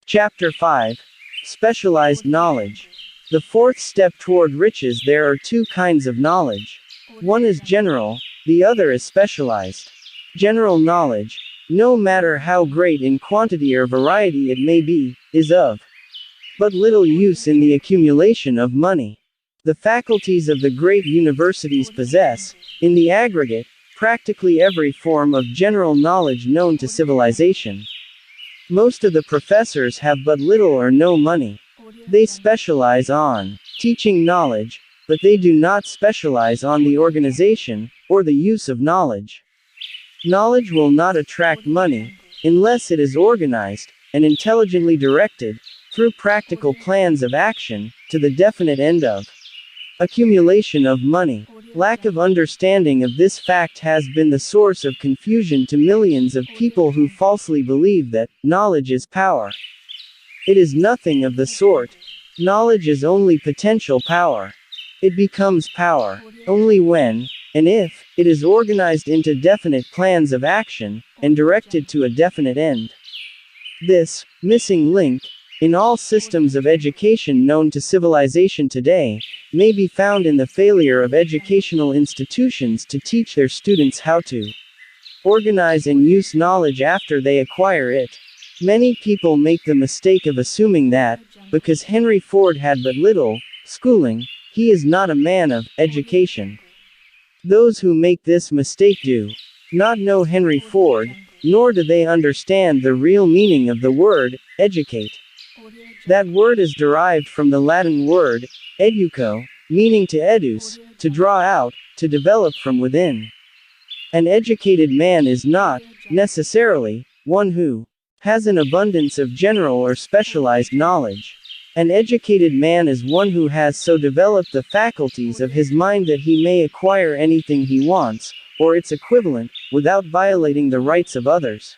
Chapter 5. Specialized Knowledge. The fourth step toward riches. There are two kinds of knowledge. One is general, the other is specialized. General knowledge, no matter how great in quantity or variety it may be, is of but little use in the accumulation of money. The faculties of the great universities possess, in the aggregate, practically every form of general knowledge known to civilization. Most of the professors have but little or no money. They specialize on teaching knowledge, but they do not specialize on the organization, or the use of knowledge. Knowledge will not attract money, unless it is organized, and intelligently directed, through practical plans of action, to the definite end of accumulation of money. Lack of understanding of this fact has been the source of confusion to millions of people who falsely believe that knowledge is power. It is nothing of the sort. Knowledge is only potential power. It becomes power only when, and if, it is organized into definite plans of action, and directed to a definite end. This missing link, in all systems of education known to civilization today, may be found in the failure of educational institutions to teach their students how to organize and use knowledge after they acquire it. Many people make the mistake of assuming that, because Henry Ford had but little schooling, he is not a man of education. Those who make this mistake do not know Henry Ford, nor do they understand the real meaning of the word educate. That word is derived from the Latin word educo, meaning to educe, to draw out, to develop from within. An educated man is not, necessarily, one who has an abundance of general or specialized knowledge. An educated man is one who has so developed the faculties of his mind that he may acquire anything he wants, or its equivalent, without violating the rights of others.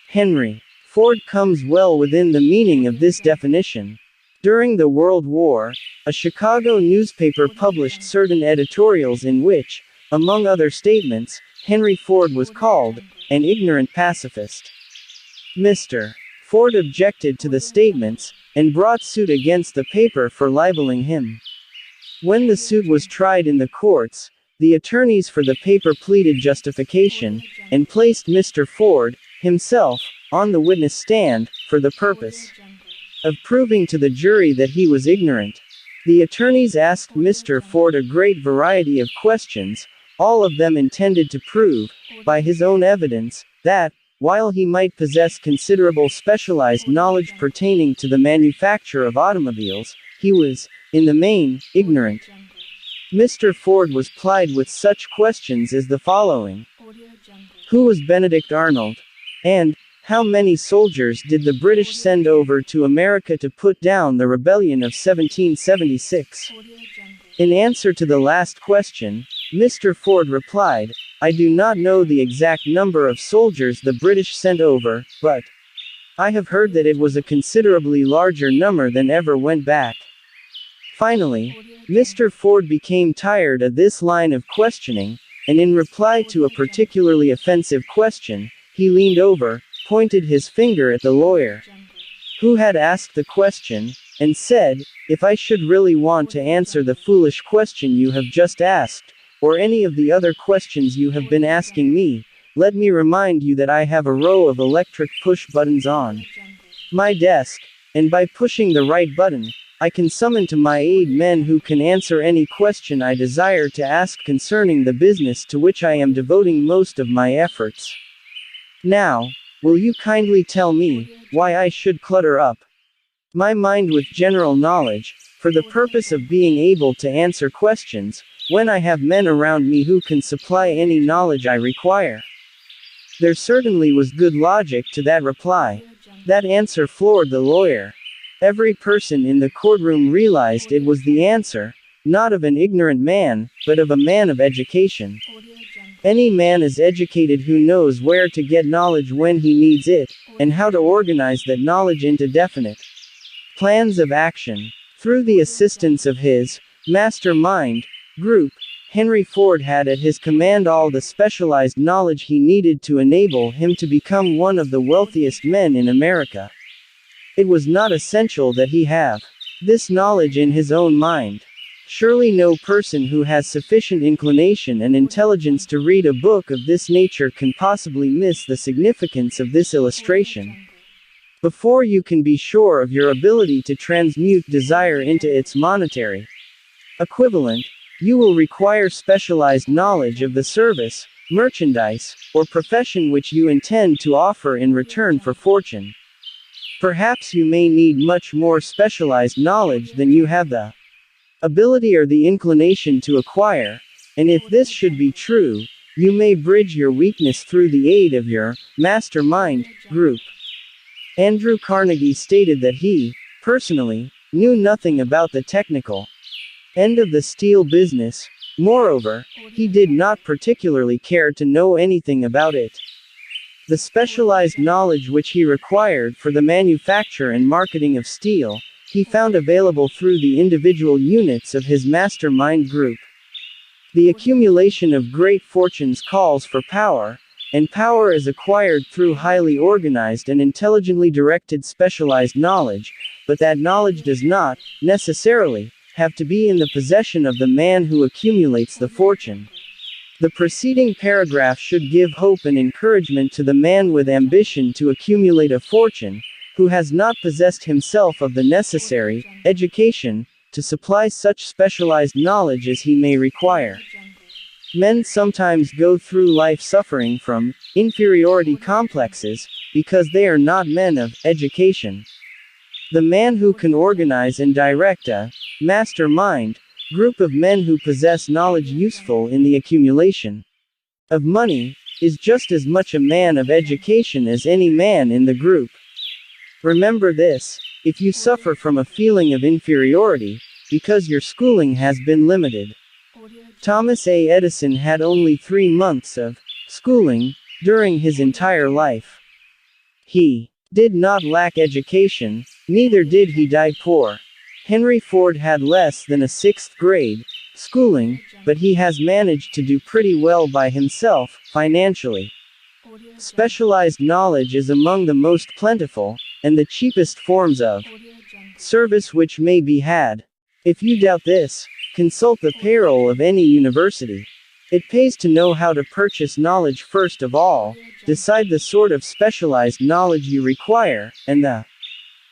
Henry Ford comes well within the meaning of this definition. During the World War, a Chicago newspaper published certain editorials in which, among other statements, Henry Ford was called an ignorant pacifist. Mr. Ford objected to the statements, and brought suit against the paper for libeling him. When the suit was tried in the courts, the attorneys for the paper pleaded justification, and placed Mr. Ford, himself, on the witness stand, for the purpose of proving to the jury that he was ignorant. The attorneys asked Mr. Ford a great variety of questions, all of them intended to prove, by his own evidence, that, while he might possess considerable specialized knowledge pertaining to the manufacture of automobiles, he was, in the main, ignorant. Mr. Ford was plied with such questions as the following. Who was Benedict Arnold? And, how many soldiers did the British send over to America to put down the rebellion of 1776? In answer to the last question, Mr. Ford replied, I do not know the exact number of soldiers the British sent over, but I have heard that it was a considerably larger number than ever went back. Finally, Mr. Ford became tired of this line of questioning, and in reply to a particularly offensive question, he leaned over, pointed his finger at the lawyer who had asked the question, and said, if I should really want to answer the foolish question you have just asked, or any of the other questions you have been asking me, let me remind you that I have a row of electric push buttons on my desk, and by pushing the right button, I can summon to my aid men who can answer any question I desire to ask concerning the business to which I am devoting most of my efforts. Now, will you kindly tell me why I should clutter up my mind with general knowledge, for the purpose of being able to answer questions, when I have men around me who can supply any knowledge I require? There certainly was good logic to that reply. That answer floored the lawyer. Every person in the courtroom realized it was the answer, not of an ignorant man, but of a man of education. Any man is educated who knows where to get knowledge when he needs it, and how to organize that knowledge into definite plans of action. Through the assistance of his mastermind group, Henry Ford had at his command all the specialized knowledge he needed to enable him to become one of the wealthiest men in America. It was not essential that he have this knowledge in his own mind. Surely no person who has sufficient inclination and intelligence to read a book of this nature can possibly miss the significance of this illustration. Before you can be sure of your ability to transmute desire into its monetary equivalent, you will require specialized knowledge of the service, merchandise, or profession which you intend to offer in return for fortune. Perhaps you may need much more specialized knowledge than you have the ability or the inclination to acquire, and if this should be true, you may bridge your weakness through the aid of your mastermind group. Andrew Carnegie stated that he, personally, knew nothing about the technical end of the steel business. Moreover, he did not particularly care to know anything about it. The specialized knowledge which he required for the manufacture and marketing of steel, he found available through the individual units of his mastermind group. The accumulation of great fortunes calls for power, and power is acquired through highly organized and intelligently directed specialized knowledge, but that knowledge does not, necessarily, have to be in the possession of the man who accumulates the fortune. The preceding paragraph should give hope and encouragement to the man with ambition to accumulate a fortune, who has not possessed himself of the necessary education to supply such specialized knowledge as he may require. Men sometimes go through life suffering from inferiority complexes because they are not men of education. The man who can organize and direct a mastermind group of men who possess knowledge useful in the accumulation of money is just as much a man of education as any man in the group. Remember this: if you suffer from a feeling of inferiority because your schooling has been limited. Thomas A. Edison had only 3 months of schooling during his entire life. He did not lack education, neither did he die poor. Henry Ford had less than a 6th grade schooling, but he has managed to do pretty well by himself, financially. Specialized knowledge is among the most plentiful, and the cheapest forms of service which may be had. If you doubt this, consult the payroll of any university. It pays to know how to purchase knowledge first of all, decide the sort of specialized knowledge you require, and the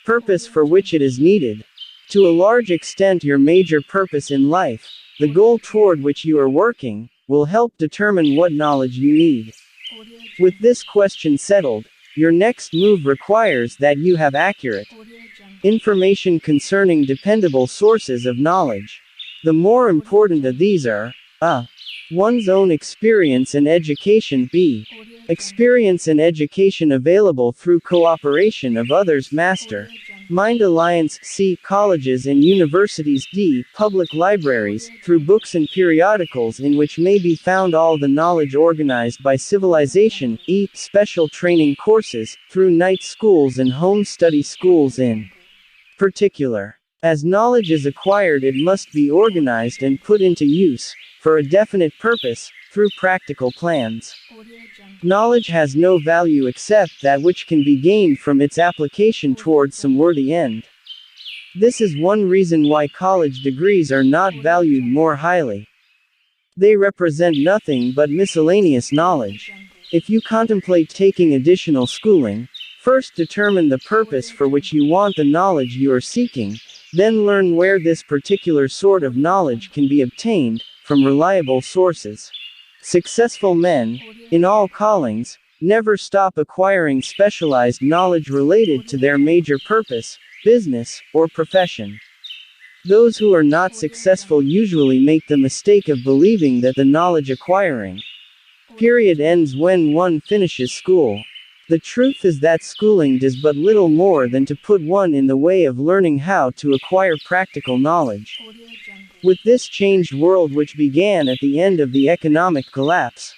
purpose for which it is needed. To a large extent, your major purpose in life, the goal toward which you are working, will help determine what knowledge you need. With this question settled, your next move requires that you have accurate information concerning dependable sources of knowledge. The more important of these are a. One's own experience and education. B. Experience and education available through cooperation of others. Master Mind Alliance. C. Colleges and universities. D. Public libraries, through books and periodicals in which may be found all the knowledge organized by civilization. E. Special training courses, through night schools and home study schools in particular. As knowledge is acquired, it must be organized and put into use, for a definite purpose, through practical plans. Knowledge has no value except that which can be gained from its application towards some worthy end. This is one reason why college degrees are not valued more highly. They represent nothing but miscellaneous knowledge. If you contemplate taking additional schooling, first determine the purpose for which you want the knowledge you are seeking, then learn where this particular sort of knowledge can be obtained, from reliable sources. Successful men, in all callings, never stop acquiring specialized knowledge related to their major purpose, business, or profession. Those who are not successful usually make the mistake of believing that the knowledge acquiring period ends when one finishes school. The truth is that schooling does but little more than to put one in the way of learning how to acquire practical knowledge. With this changed world which began at the end of the economic collapse,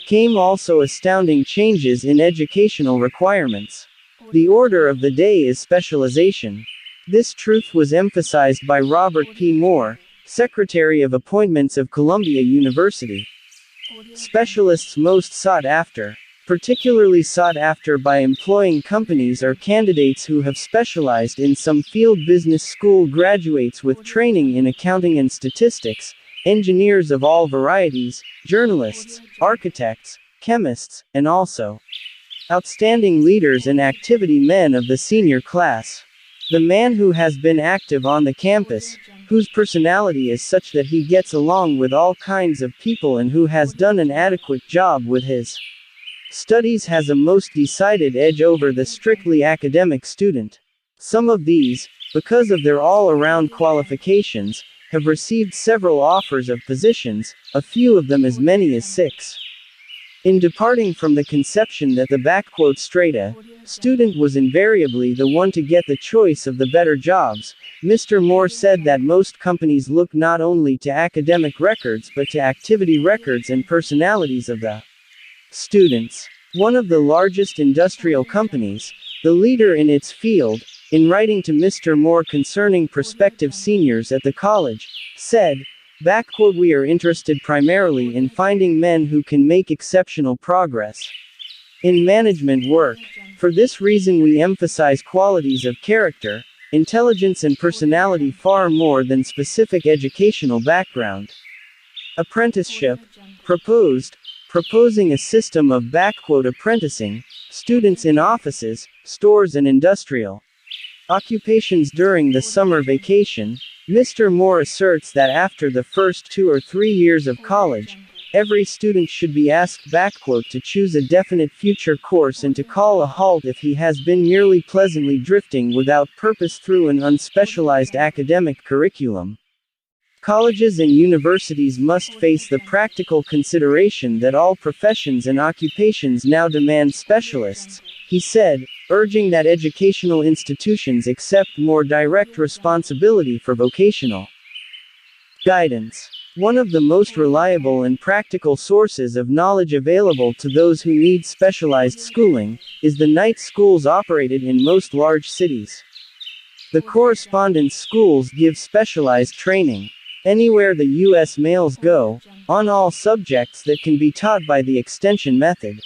came also astounding changes in educational requirements. The order of the day is specialization. This truth was emphasized by Robert P. Moore, Secretary of Appointments of Columbia University. Specialists most sought after. Particularly sought after by employing companies are candidates who have specialized in some field. Business school graduates with training in accounting and statistics, engineers of all varieties, journalists, architects, chemists, and also outstanding leaders and activity men of the senior class. The man who has been active on the campus, whose personality is such that he gets along with all kinds of people and who has done an adequate job with his studies has a most decided edge over the strictly academic student. Some of these, because of their all-around qualifications, have received several offers of positions, a few of them as many as 6. In departing from the conception that the straight A student was invariably the one to get the choice of the better jobs, Mr. Moore said that most companies look not only to academic records but to activity records and personalities of the students. One of the largest industrial companies, the leader in its field, in writing to Mr. Moore concerning prospective seniors at the college, said, "We are interested primarily in finding men who can make exceptional progress in management work. For this reason we emphasize qualities of character, intelligence and personality far more than specific educational background." Apprenticeship proposing a system of apprenticing students in offices, stores and industrial occupations during the summer vacation. Mr. Moore asserts that after the first 2 or 3 years of college, every student should be asked to choose a definite future course and to call a halt if he has been merely pleasantly drifting without purpose through an unspecialized academic curriculum. Colleges and universities must face the practical consideration that all professions and occupations now demand specialists, he said, urging that educational institutions accept more direct responsibility for vocational guidance. One of the most reliable and practical sources of knowledge available to those who need specialized schooling is the night schools operated in most large cities. The correspondence schools give specialized training anywhere the U.S. males go, on all subjects that can be taught by the extension method.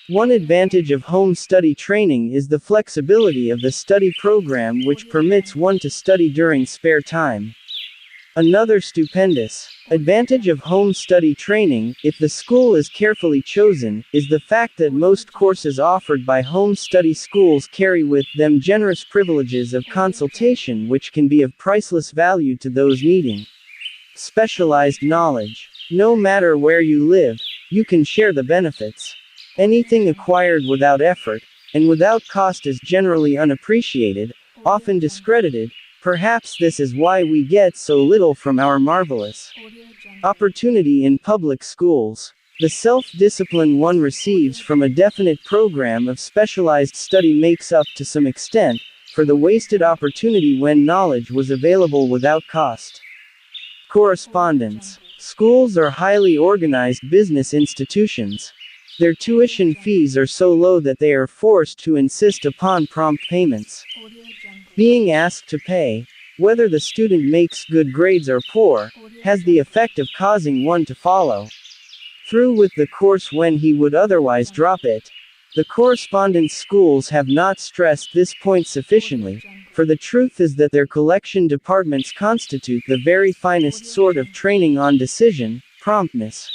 One advantage of home study training is the flexibility of the study program, which permits one to study during spare time. Another stupendous advantage of home study training, if the school is carefully chosen, is the fact that most courses offered by home study schools carry with them generous privileges of consultation which can be of priceless value to those needing specialized knowledge. No matter where you live, you can share the benefits. Anything acquired without effort, and without cost is generally unappreciated, often discredited. Perhaps this is why we get so little from our marvelous opportunity in public schools. The self-discipline one receives from a definite program of specialized study makes up to some extent for the wasted opportunity when knowledge was available without cost. Correspondence schools are highly organized business institutions. Their tuition fees are so low that they are forced to insist upon prompt payments. Being asked to pay, whether the student makes good grades or poor, has the effect of causing one to follow through with the course when he would otherwise drop it. The correspondence schools have not stressed this point sufficiently, for the truth is that their collection departments constitute the very finest sort of training on decision, promptness,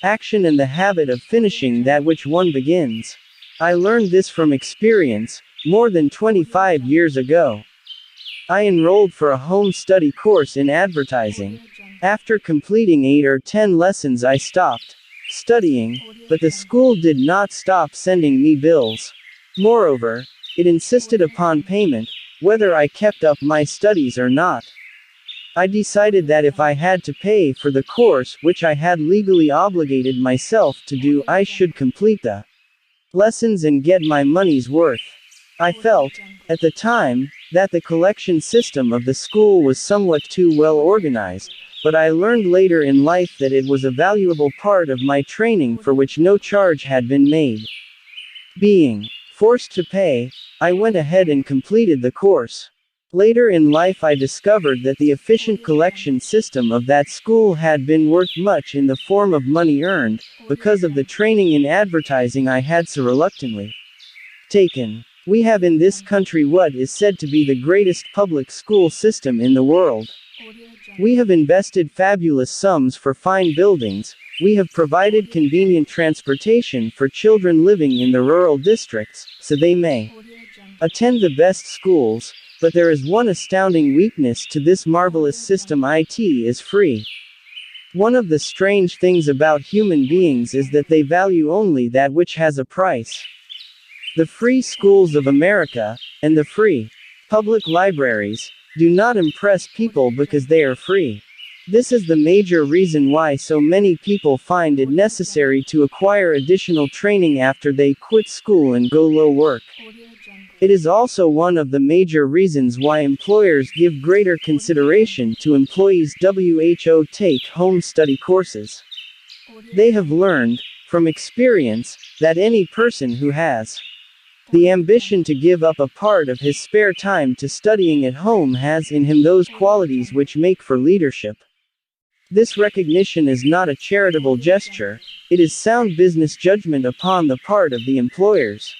action and the habit of finishing that which one begins. I learned this from experience, more than 25 years ago. I enrolled for a home study course in advertising. After completing 8 or 10 lessons I stopped studying, but the school did not stop sending me bills. Moreover, it insisted upon payment, whether I kept up my studies or not. I decided that if I had to pay for the course which I had legally obligated myself to do, I should complete the lessons and get my money's worth. I felt, at the time, that the collection system of the school was somewhat too well organized, but I learned later in life that it was a valuable part of my training for which no charge had been made. Being forced to pay, I went ahead and completed the course. Later in life I discovered that the efficient collection system of that school had been worth much in the form of money earned, because of the training in advertising I had so reluctantly taken. We have in this country what is said to be the greatest public school system in the world. We have invested fabulous sums for fine buildings, we have provided convenient transportation for children living in the rural districts, so they may attend the best schools, but there is one astounding weakness to this marvelous system: it is free. One of the strange things about human beings is that they value only that which has a price. The free schools of America, and the free public libraries, do not impress people because they are free. This is the major reason why so many people find it necessary to acquire additional training after they quit school and go low work. It is also one of the major reasons why employers give greater consideration to employees who take home study courses. They have learned, from experience, that any person who has the ambition to give up a part of his spare time to studying at home has in him those qualities which make for leadership. This recognition is not a charitable gesture, it is sound business judgment upon the part of the employers.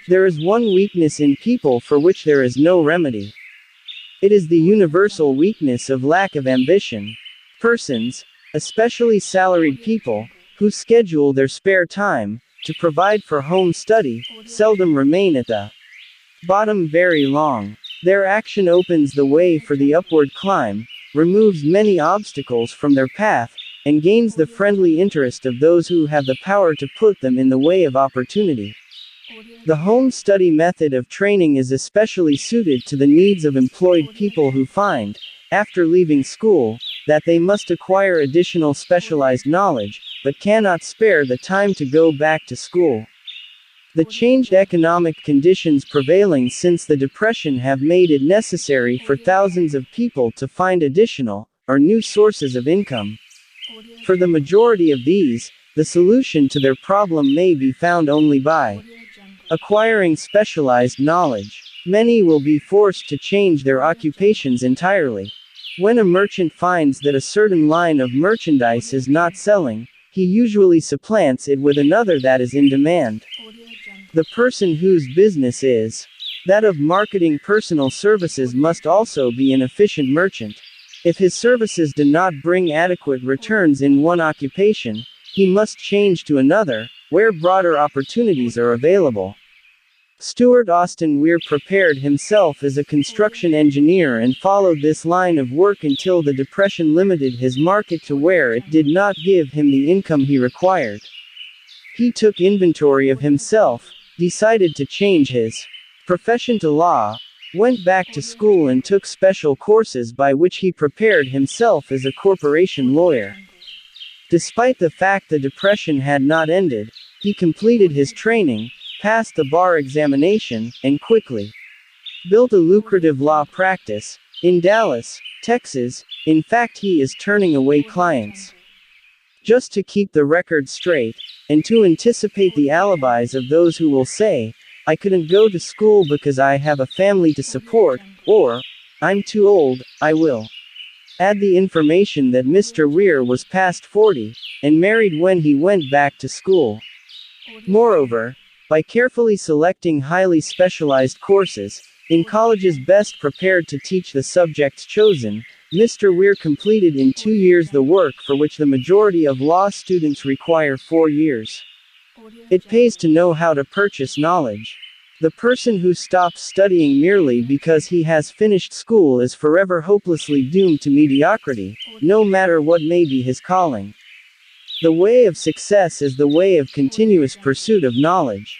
There is one weakness in people for which there is no remedy. It is the universal weakness of lack of ambition. Persons, especially salaried people, who schedule their spare time to provide for home study, seldom remain at the bottom very long. Their action opens the way for the upward climb, removes many obstacles from their path, and gains the friendly interest of those who have the power to put them in the way of opportunity. The home study method of training is especially suited to the needs of employed people who find, after leaving school, that they must acquire additional specialized knowledge, but cannot spare the time to go back to school. The changed economic conditions prevailing since the Depression have made it necessary for thousands of people to find additional, or new sources of income. For the majority of these, the solution to their problem may be found only by acquiring specialized knowledge. Many will be forced to change their occupations entirely. When a merchant finds that a certain line of merchandise is not selling, he usually supplants it with another that is in demand. The person whose business is that of marketing personal services must also be an efficient merchant. If his services do not bring adequate returns in one occupation, he must change to another, where broader opportunities are available. Stuart Austin Weir prepared himself as a construction engineer and followed this line of work until the Depression limited his market to where it did not give him the income he required. He took inventory of himself, decided to change his profession to law, went back to school and took special courses by which he prepared himself as a corporation lawyer. Despite the fact the Depression had not ended, he completed his training, passed the bar examination, and quickly built a lucrative law practice in Dallas, Texas. In fact, he is turning away clients just to keep the record straight, and to anticipate the alibis of those who will say, "I couldn't go to school because I have a family to support," or, "I'm too old, I will." Add the information that Mr. Weir was past 40, and married when he went back to school. Moreover, by carefully selecting highly specialized courses, in colleges best prepared to teach the subjects chosen, Mr. Weir completed in 2 years the work for which the majority of law students require 4 years. It pays to know how to purchase knowledge. The person who stops studying merely because he has finished school is forever hopelessly doomed to mediocrity, no matter what may be his calling. The way of success is the way of continuous pursuit of knowledge.